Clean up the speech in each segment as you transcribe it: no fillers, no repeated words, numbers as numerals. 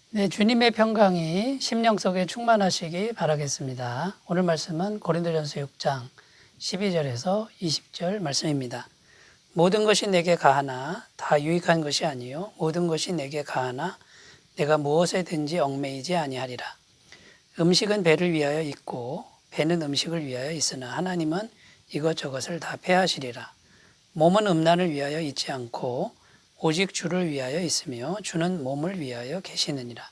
네, 주님의 평강이 심령 속에 충만하시기 바라겠습니다. 오늘 말씀은 고린도전서 6장 12절에서 20절 말씀입니다. 모든 것이 내게 가하나 다 유익한 것이 아니요 모든 것이 내게 가하나 내가 무엇에든지 얽매이지 아니하리라. 음식은 배를 위하여 있고 배는 음식을 위하여 있으나 하나님은 이것저것을 다 패하시리라. 몸은 음란을 위하여 있지 않고 오직 주를 위하여 있으며 주는 몸을 위하여 계시느니라.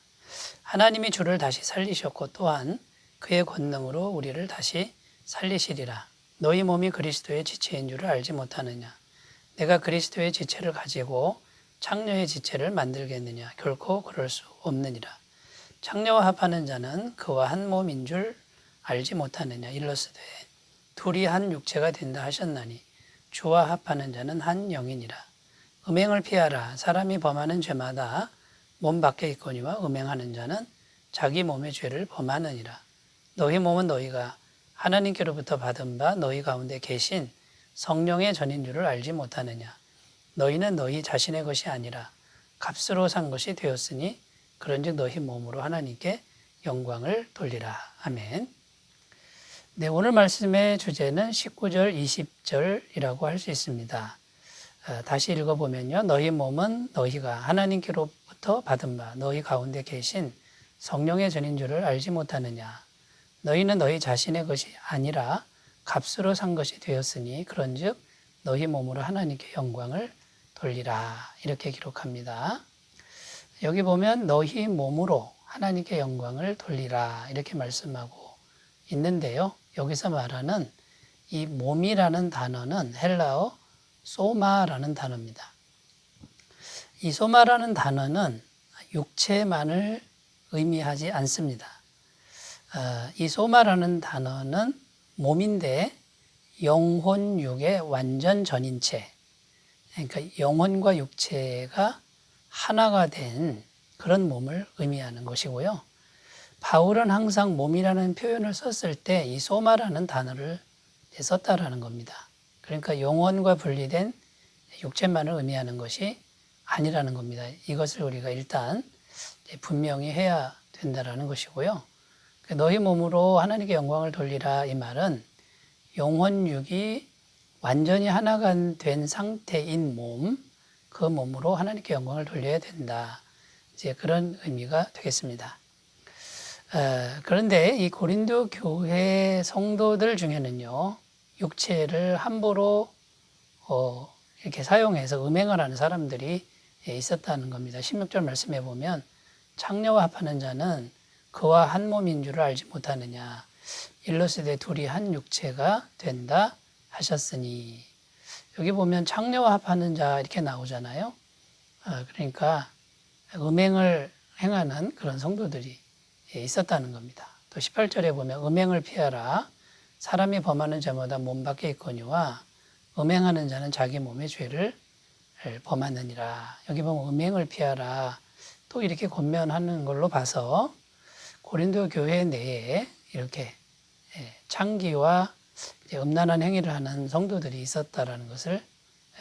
하나님이 주를 다시 살리셨고 또한 그의 권능으로 우리를 다시 살리시리라. 너희 몸이 그리스도의 지체인 줄을 알지 못하느냐. 내가 그리스도의 지체를 가지고 창녀의 지체를 만들겠느냐. 결코 그럴 수 없느니라. 창녀와 합하는 자는 그와 한 몸인 줄 알지 못하느냐. 일러스되 둘이 한 육체가 된다 하셨나니 주와 합하는 자는 한 영이니라. 음행을 피하라. 사람이 범하는 죄마다 몸 밖에 있거니와 음행하는 자는 자기 몸의 죄를 범하느니라. 너희 몸은 너희가 하나님께로부터 받은 바 너희 가운데 계신 성령의 전인 줄을 알지 못하느냐. 너희는 너희 자신의 것이 아니라 값으로 산 것이 되었으니 그런즉 너희 몸으로 하나님께 영광을 돌리라. 아멘. 네, 오늘 말씀의 주제는 19절, 20절이라고 할 수 있습니다. 다시 읽어보면요. 너희 몸은 너희가 하나님께로부터 받은 바 너희 가운데 계신 성령의 전인 줄을 알지 못하느냐. 너희는 너희 자신의 것이 아니라 값으로 산 것이 되었으니 그런즉 너희 몸으로 하나님께 영광을 돌리라. 이렇게 기록합니다. 여기 보면 너희 몸으로 하나님께 영광을 돌리라 이렇게 말씀하고 있는데요. 여기서 말하는 이 몸이라는 단어는 헬라어 소마라는 단어입니다. 이 소마라는 단어는 육체만을 의미하지 않습니다. 이 소마라는 단어는 몸인데 영혼, 육의 완전 전인체, 그러니까 영혼과 육체가 하나가 된 그런 몸을 의미하는 것이고요. 바울은 항상 몸이라는 표현을 썼을 때 이 소마라는 단어를 썼다라는 겁니다. 그러니까 영혼과 분리된 육체만을 의미하는 것이 아니라는 겁니다. 이것을 우리가 일단 분명히 해야 된다라는 것이고요. 너희 몸으로 하나님께 영광을 돌리라 이 말은 영혼, 육이 완전히 하나가 된 상태인 몸, 그 몸으로 하나님께 영광을 돌려야 된다. 이제 그런 의미가 되겠습니다. 그런데 이 고린도 교회 성도들 중에는요, 육체를 함부로 이렇게 사용해서 음행을 하는 사람들이 있었다는 겁니다. 16절 말씀해 보면 창녀와 합하는 자는 그와 한 몸인 줄을 알지 못하느냐. 일러스되 둘이 한 육체가 된다 하셨으니. 여기 보면 창녀와 합하는 자 이렇게 나오잖아요. 그러니까 음행을 행하는 그런 성도들이 있었다는 겁니다. 또 18절에 보면 음행을 피하라. 사람이 범하는 죄마다 몸 밖에 있거니와 음행하는 자는 자기 몸의 죄를 범하느니라. 여기 보면 음행을 피하라. 또 이렇게 권면하는 걸로 봐서 고린도 교회 내에 이렇게 창기와 음란한 행위를 하는 성도들이 있었다라는 것을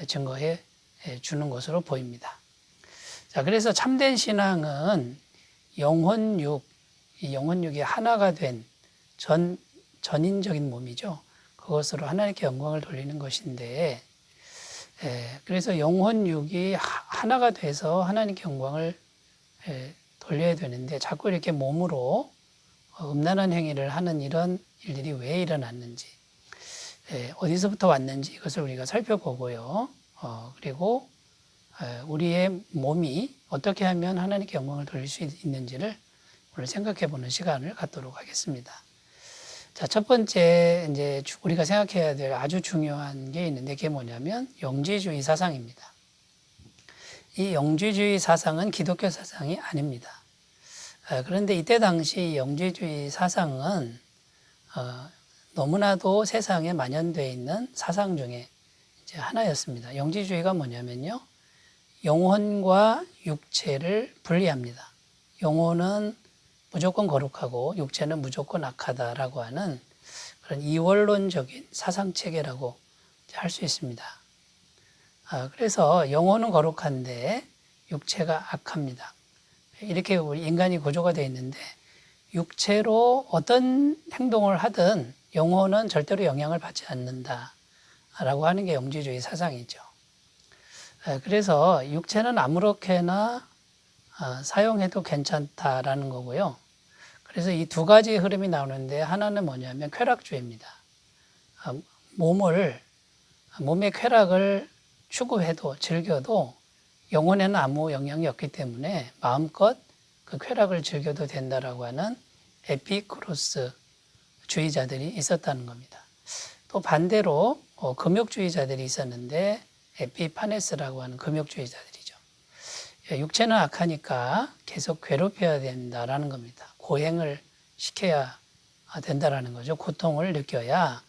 증거해 주는 것으로 보입니다. 자, 그래서 참된 신앙은 영혼육, 이 영혼육이 하나가 된 전인적인 몸이죠. 그것으로 하나님께 영광을 돌리는 것인데, 그래서 영혼육이 하나가 돼서 하나님께 영광을 돌려야 되는데 자꾸 이렇게 몸으로 음란한 행위를 하는 이런 일들이 왜 일어났는지, 어디서부터 왔는지 이것을 우리가 살펴보고요. 그리고 우리의 몸이 어떻게 하면 하나님께 영광을 돌릴 수 있는지를 오늘 생각해 보는 시간을 갖도록 하겠습니다. 자, 첫 번째 이제 우리가 생각해야 될 아주 중요한 게 있는데 그게 뭐냐면 영지주의 사상입니다. 이 영지주의 사상은 기독교 사상이 아닙니다. 그런데 이때 당시 영지주의 사상은 너무나도 세상에 만연되어 있는 사상 중에 이제 하나였습니다. 영지주의가 뭐냐면요, 영혼과 육체를 분리합니다. 영혼은 무조건 거룩하고 육체는 무조건 악하다라고 하는 그런 이원론적인 사상체계라고 할 수 있습니다. 그래서 영혼은 거룩한데 육체가 악합니다. 이렇게 우리 인간이 구조가 되어 있는데 육체로 어떤 행동을 하든 영혼은 절대로 영향을 받지 않는다라고 하는 게 영지주의 사상이죠. 그래서 육체는 아무렇게나 사용해도 괜찮다라는 거고요. 그래서 이 두 가지 흐름이 나오는데 하나는 뭐냐면 쾌락주의입니다. 몸의 쾌락을 추구해도 즐겨도 영혼에는 아무 영향이 없기 때문에 마음껏 그 쾌락을 즐겨도 된다라고 하는 에피쿠로스 주의자들이 있었다는 겁니다. 또 반대로 금욕주의자들이 있었는데 에피파네스라고 하는 금욕주의자들이죠. 육체는 악하니까 계속 괴롭혀야 된다라는 겁니다. 고행을 시켜야 된다라는 거죠. 고통을 느껴야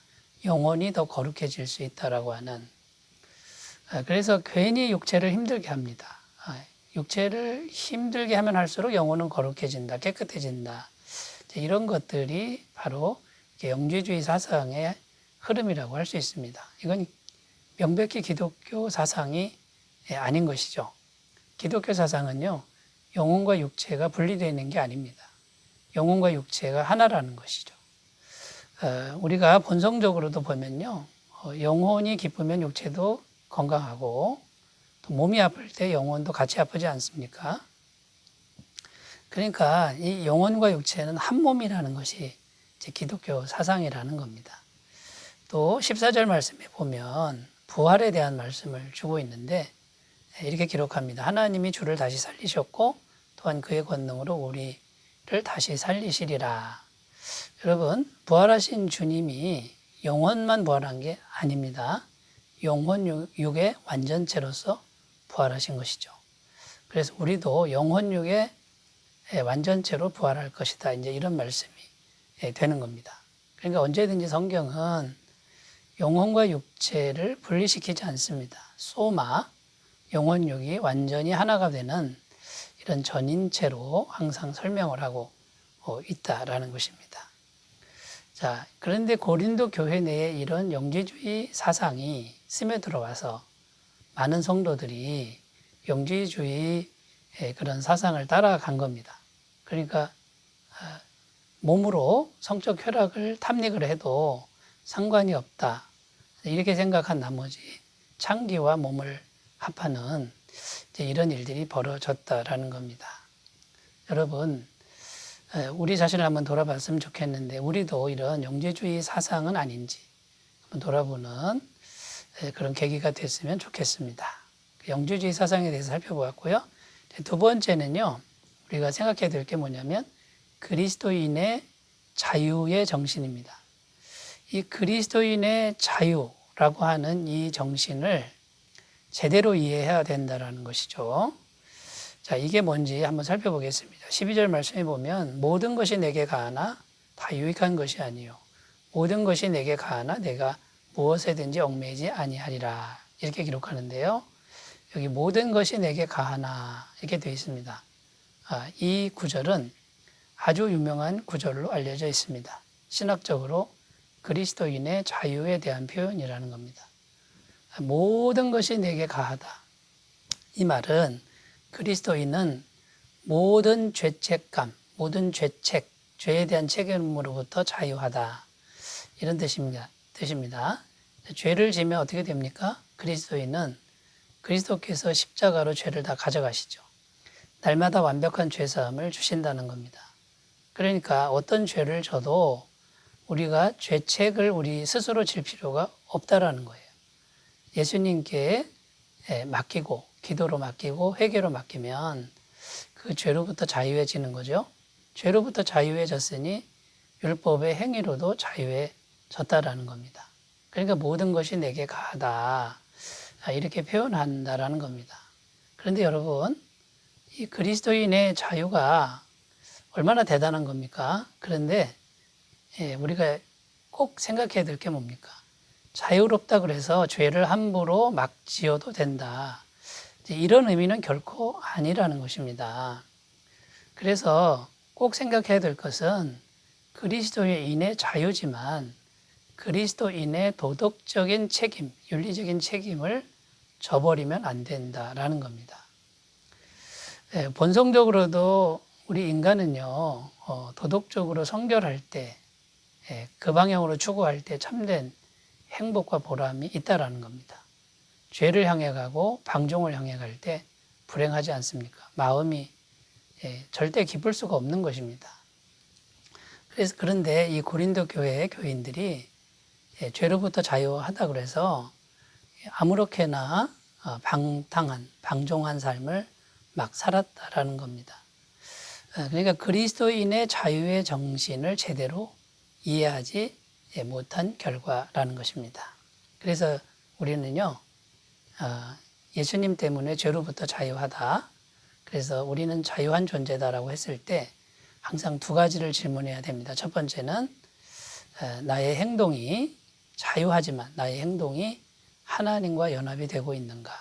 영혼이 더 거룩해질 수 있다라고 하는. 그래서 괜히 육체를 힘들게 합니다. 육체를 힘들게 하면 할수록 영혼은 거룩해진다, 깨끗해진다. 이런 것들이 바로 영지주의 사상의 흐름이라고 할 수 있습니다. 이건 명백히 기독교 사상이 아닌 것이죠. 기독교 사상은요, 영혼과 육체가 분리되어 있는 게 아닙니다. 영혼과 육체가 하나라는 것이죠. 우리가 본성적으로도 보면요, 영혼이 기쁘면 육체도 건강하고 또 몸이 아플 때 영혼도 같이 아프지 않습니까? 그러니까 이 영혼과 육체는 한 몸이라는 것이 이제 기독교 사상이라는 겁니다. 또 14절 말씀에 보면 부활에 대한 말씀을 주고 있는데 이렇게 기록합니다. 하나님이 주를 다시 살리셨고 또한 그의 권능으로 우리를 다시 살리시리라. 여러분, 부활하신 주님이 영혼만 부활한 게 아닙니다. 영혼 육의 완전체로서 부활하신 것이죠. 그래서 우리도 영혼 육의 완전체로 부활할 것이다. 이제 이런 말씀이 되는 겁니다. 그러니까 언제든지 성경은 영혼과 육체를 분리시키지 않습니다. 소마, 영혼 육이 완전히 하나가 되는 이런 전인체로 항상 설명을 하고 있다라는 것입니다. 자, 그런데 고린도 교회 내에 이런 영지주의 사상이 스며들어와서 많은 성도들이 영지주의 그런 사상을 따라간 겁니다. 그러니까 몸으로 성적 쾌락을 탐닉을 해도 상관이 없다. 이렇게 생각한 나머지 창기와 몸을 합하는 이런 일들이 벌어졌다라는 겁니다. 여러분, 우리 자신을 한번 돌아봤으면 좋겠는데 우리도 이런 영지주의 사상은 아닌지 한번 돌아보는 그런 계기가 됐으면 좋겠습니다. 영지주의 사상에 대해서 살펴보았고요. 두 번째는요, 우리가 생각해야 될 게 뭐냐면 그리스도인의 자유의 정신입니다. 이 그리스도인의 자유라고 하는 이 정신을 제대로 이해해야 된다는 것이죠. 자, 이게 뭔지 한번 살펴보겠습니다. 12절 말씀에 보면 모든 것이 내게 가하나 다 유익한 것이 아니요 모든 것이 내게 가하나 내가 무엇에든지 얽매이지 아니하리라. 이렇게 기록하는데요. 여기 모든 것이 내게 가하나 이렇게 되어 있습니다. 이 구절은 아주 유명한 구절로 알려져 있습니다. 신학적으로 그리스도인의 자유에 대한 표현이라는 겁니다. 모든 것이 내게 가하다. 이 말은 그리스도인은 모든 죄책감, 모든 죄책, 죄에 대한 책임으로부터 자유하다. 이런 뜻입니다. 죄를 지면 어떻게 됩니까? 그리스도인은 그리스도께서 십자가로 죄를 다 가져가시죠. 날마다 완벽한 죄사함을 주신다는 겁니다. 그러니까 어떤 죄를 져도 우리가 죄책을 우리 스스로 질 필요가 없다라는 거예요. 예수님께 맡기고 기도로 맡기고 회개로 맡기면 그 죄로부터 자유해지는 거죠. 죄로부터 자유해졌으니 율법의 행위로도 자유해졌다라는 겁니다. 그러니까 모든 것이 내게 가하다. 이렇게 표현한다라는 겁니다. 그런데 여러분, 이 그리스도인의 자유가 얼마나 대단한 겁니까? 그런데 우리가 꼭 생각해야 될 게 뭡니까? 자유롭다 그래서 죄를 함부로 막 지어도 된다. 이런 의미는 결코 아니라는 것입니다. 그래서 꼭 생각해야 될 것은 그리스도인의 자유지만 그리스도인의 도덕적인 책임, 윤리적인 책임을 져버리면 안 된다라는 겁니다. 본성적으로도 우리 인간은요, 도덕적으로 성결할 때, 그 방향으로 추구할 때 참된 행복과 보람이 있다라는 겁니다. 죄를 향해 가고 방종을 향해 갈 때 불행하지 않습니까? 마음이 절대 기쁠 수가 없는 것입니다. 그런데 이 고린도 교회 교인들이 죄로부터 자유하다 그래서 아무렇게나 방탕한, 방종한 삶을 막 살았다라는 겁니다. 그러니까 그리스도인의 자유의 정신을 제대로 이해하지 못한 결과라는 것입니다. 그래서 우리는요, 예수님 때문에 죄로부터 자유하다. 그래서 우리는 자유한 존재다라고 했을 때 항상 두 가지를 질문해야 됩니다. 첫 번째는 나의 행동이 자유하지만 나의 행동이 하나님과 연합이 되고 있는가?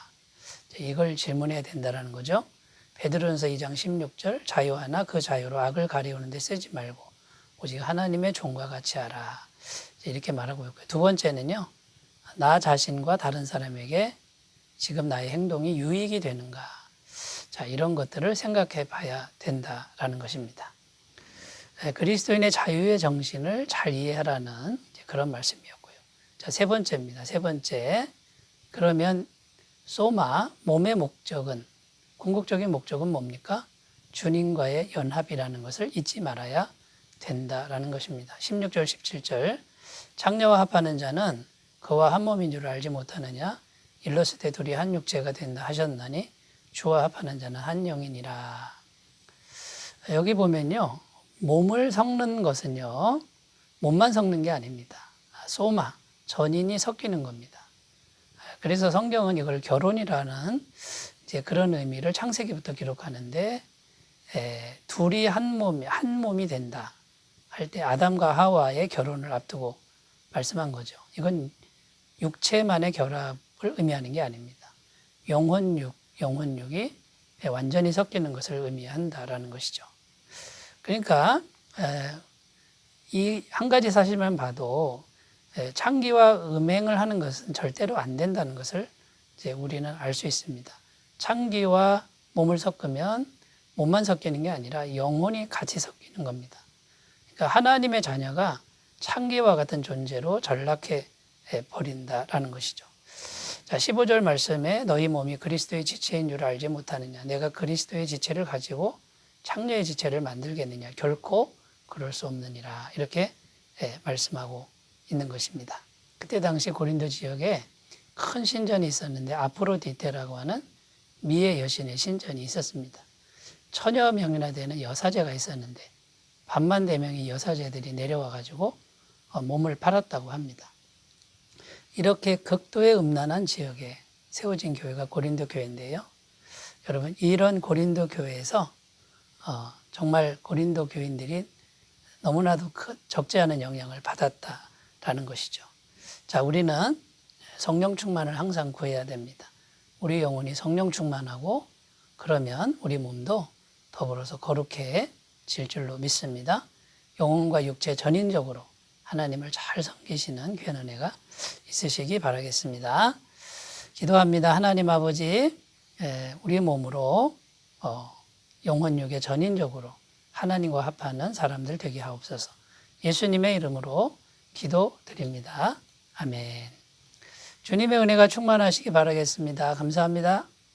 이걸 질문해야 된다는 거죠. 베드로전서 2장 16절 자유하나 그 자유로 악을 가리우는 데 쓰지 말고 오직 하나님의 종과 같이 하라. 이렇게 말하고 있고요. 두 번째는요. 나 자신과 다른 사람에게 지금 나의 행동이 유익이 되는가? 자, 이런 것들을 생각해 봐야 된다라는 것입니다. 그리스도인의 자유의 정신을 잘 이해하라는 그런 말씀이었고요. 자, 세 번째입니다. 세 번째. 그러면 소마, 몸의 목적은, 궁극적인 목적은 뭡니까? 주님과의 연합이라는 것을 잊지 말아야 된다라는 것입니다. 16절, 17절. 창녀와 합하는 자는 그와 한 몸인 줄 알지 못하느냐? 일렀을 때 둘이 한 육체가 된다 하셨나니 주와 합하는 자는 한 영이니라. 여기 보면요. 몸을 섞는 것은요. 몸만 섞는 게 아닙니다. 소마, 전인이 섞이는 겁니다. 그래서 성경은 이걸 결혼이라는 이제 그런 의미를 창세기부터 기록하는데 둘이 한 몸이 된다 할 때 아담과 하와의 결혼을 앞두고 말씀한 거죠. 이건 육체만의 결합을 의미하는 게 아닙니다. 영혼육이 완전히 섞이는 것을 의미한다라는 것이죠. 그러니까 이 한 가지 사실만 봐도 창기와 음행을 하는 것은 절대로 안 된다는 것을 이제 우리는 알 수 있습니다. 창기와 몸을 섞으면 몸만 섞이는 게 아니라 영혼이 같이 섞이는 겁니다. 그러니까 하나님의 자녀가 창기와 같은 존재로 전락해 버린다라는 것이죠. 자, 15절 말씀에 너희 몸이 그리스도의 지체인 줄 알지 못하느냐. 내가 그리스도의 지체를 가지고 창녀의 지체를 만들겠느냐. 결코 그럴 수 없느니라. 이렇게 말씀하고 있는 것입니다. 그때 당시 고린도 지역에 큰 신전이 있었는데 아프로디테라고 하는 미의 여신의 신전이 있었습니다. 천여 명이나 되는 여사제가 있었는데 반만 되면 이 여사제들이 내려와 가지고 몸을 팔았다고 합니다. 이렇게 극도의 음란한 지역에 세워진 교회가 고린도 교회인데요. 여러분, 이런 고린도 교회에서 정말 고린도 교인들이 너무나도 적지 않은 영향을 받았다라는 것이죠. 자, 우리는 성령 충만을 항상 구해야 됩니다. 우리 영혼이 성령 충만하고 그러면 우리 몸도 더불어서 거룩해질 줄로 믿습니다. 영혼과 육체 전인적으로 하나님을 잘 섬기시는 귀한 은혜가 있으시기 바라겠습니다. 기도합니다. 하나님 아버지, 우리 몸으로 영혼 육에 전인적으로 하나님과 합하는 사람들 되게 하옵소서. 예수님의 이름으로 기도드립니다. 아멘. 주님의 은혜가 충만하시기 바라겠습니다. 감사합니다.